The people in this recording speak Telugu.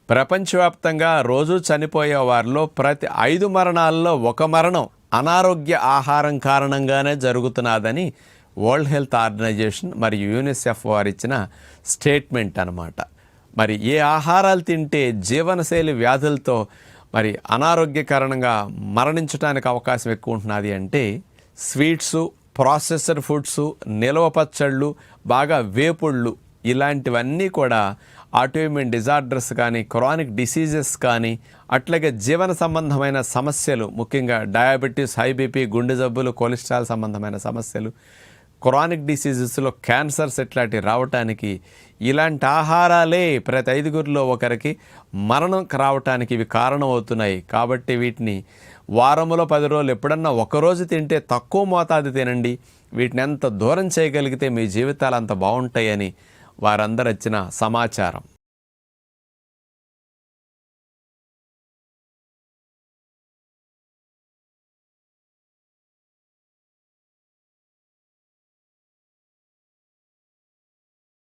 ప్రపంచవ్యాప్తంగా రోజు చనిపోయే వారిలో ప్రతి 5 మరణాల్లో 1 మరణం అనారోగ్య ఆహారం కారణంగానే జరుగుతున్నదని వరల్డ్ హెల్త్ ఆర్గనైజేషన్ మరియు యూనిసెఫ్ వారు ఇచ్చిన స్టేట్మెంట్ అన్నమాట. మరి ఏ ఆహారాలు తింటే జీవనశైలి వ్యాధులతో మరి అనారోగ్య కారణంగా మరణించడానికి అవకాశం ఎక్కువ ఉంటున్నది అంటే స్వీట్సు, ప్రాసెసర్ ఫుడ్సు, నిల్వ పచ్చళ్ళు, బాగా వేపుళ్ళు ఇలాంటివన్నీ కూడా ఆటోఇమ్యూన్ డిజార్డర్స్ కానీ, క్రానిక్ డిసీజెస్ కానీ, అట్లాగే జీవన సంబంధమైన సమస్యలు, ముఖ్యంగా డయాబెటీస్, హై బీపీ, గుండె జబ్బులు, కొలెస్ట్రాల్ సంబంధమైన సమస్యలు, క్రానిక్ డిసీజెస్లో క్యాన్సర్స్ ఇట్లాంటివి రావటానికి ఇలాంటి ఆహారాలే ప్రతి 5గురిలో ఒకరికి మరణం రావటానికి ఇవి కారణం అవుతున్నాయి. కాబట్టి వీటిని వారంలో 10 రోజులు ఎప్పుడన్నా ఒకరోజు తింటే తక్కువ మోతాదు తినండి. వీటిని ఎంత దూరం చేయగలిగితే మీ జీవితాలు అంత బాగుంటాయని వారందరూ ఇచ్చిన సమాచారం.